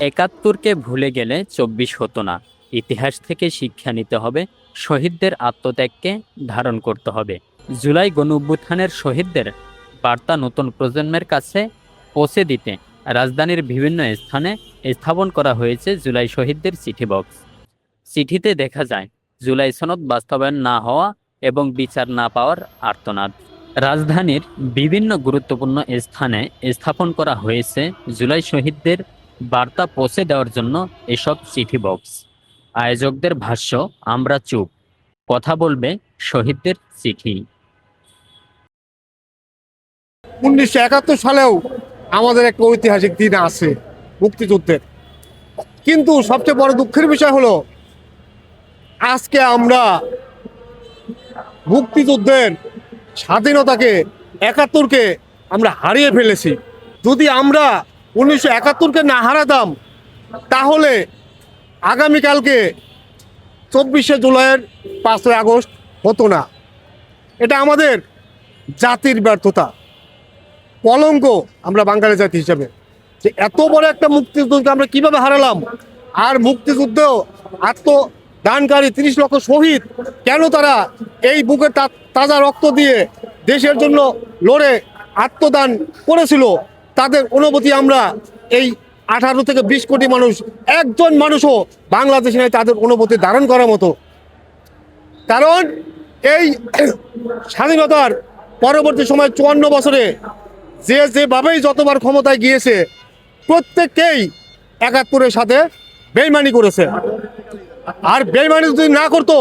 একাত্তরকে ভুলে গেলে ২৪ হতো না। ইতিহাস থেকে শিক্ষা নিতে হবে, শহীদদের আত্মত্যাগকে ধারণ করতে হবে। জুলাই গণঅভ্যুত্থানের শহীদদের বার্তা নতুন প্রজন্মের কাছে পৌঁছে দিতে রাজধানীর বিভিন্ন স্থানে স্থাপন করা হয়েছে জুলাই শহীদদের চিঠি বক্স। চিঠিতে দেখা যায় জুলাই সনদ বাস্তবায়ন না হওয়া এবং বিচার না পাওয়ার আর্তনাদ। রাজধানীর বিভিন্ন গুরুত্বপূর্ণ স্থানে স্থাপন করা হয়েছে জুলাই শহীদদের বার্তা পৌঁছে দেওয়ার জন্য এসব চিঠি বক্স। আয়োজকদের ভাষ্য, আমরা চুপ, কথা বলবে শহীদদের চিঠি। 1971 সালেও আমাদের একটা ঐতিহাসিক দিন আছে মুক্তিযুদ্ধের, কিন্তু সবচেয়ে বড় দুঃখের বিষয় হলো আজকে আমরা মুক্তিযুদ্ধের স্বাধীনতাকে, 71কে আমরা হারিয়ে ফেলেছি। যদি আমরা 1971কে না হারাতাম তাহলে আগামীকালকে 24শে জুলাইয়ের 5ই আগস্ট হতো না। এটা আমাদের জাতির ব্যর্থতা, কলঙ্ক আমরা বাঙালি জাতি হিসেবে, যে এত বড় একটা মুক্তিযুদ্ধকে আমরা কিভাবে হারালাম। আর মুক্তিযুদ্ধ আত্মদানকারী 30 লক্ষ শহীদ কেন তারা এই বুকে তাজা রক্ত দিয়ে দেশের জন্য লড়ে আত্মদান করেছিল, তাদের অনুভূতি আমরা এই 18 থেকে 20 কোটি মানুষ, একজন মানুষও বাংলাদেশে নেই তাদের অনুভূতি ধারণ করার মতো। কারণ এই স্বাধীনতার পরবর্তী সময় 54 বছরে যেভাবেই যতবার ক্ষমতায় গিয়েছে প্রত্যেককেই 71-এর সাথে বেইমানি করেছে। আর বেইমানি যদি না করতো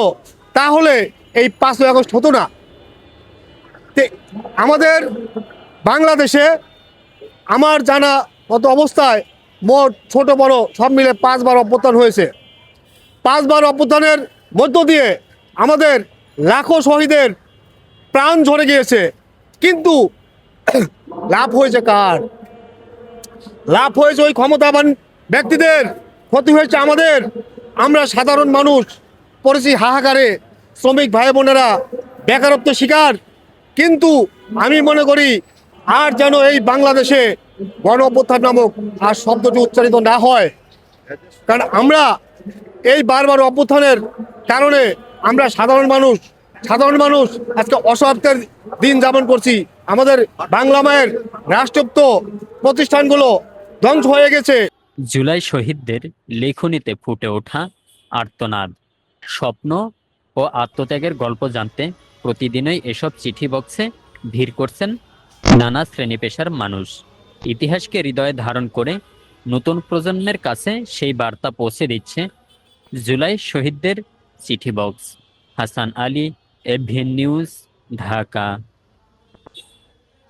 তাহলে এই 5ই আগস্ট হতো না। আমাদের বাংলাদেশে আমার জানা মতো অবস্থায় মোট ছোট বড় সব মিলে 5 বার অভ্যুত্থান হয়েছে। 5 বার অভ্যুত্থানের মধ্য দিয়ে আমাদের লাখো শহীদের প্রাণ ঝরে গিয়েছে, কিন্তু লাভ হয়েছে কার? লাভ হয়েছে ওই ক্ষমতাবান ব্যক্তিদের, ক্ষতি হয়েছে আমাদের। আমরা সাধারণ মানুষ পড়েছি হাহাকারে, শ্রমিক ভাই বোনেরা বেকারত্ব শিকার। কিন্তু আমি মনে করি আর যেন এই বাংলাদেশে গণ অভ্যুত্থান নামক আর শব্দটি উচ্চারিত না হয়, কারণ আমরা এই বারবার অভ্যুত্থানের কারণে আমরা সাধারণ মানুষ আজকে অসহায়ত্বের দিন যাপন করছি। আমাদের বাংলা মায়ের রাষ্ট্রত্ব প্রতিষ্ঠানগুলো ধ্বংস হয়ে গেছে। জুলাই শহীদদের লেখনীতে ফুটে ওঠা আর্তনাদ, স্বপ্ন ও আত্মত্যাগের গল্প জানতে প্রতিদিনই এসব চিঠি বক্সে ভিড় করছেন নানা শ্রেণী পেশার মানুষ। ইতিহাসকে হৃদয়ে ধারণ করে নতুন প্রজন্মের কাছে সেই বার্তা পৌঁছে দিচ্ছে জুলাই শহীদদের চিঠি box. Hasan Ali, AVN news, Dhaka.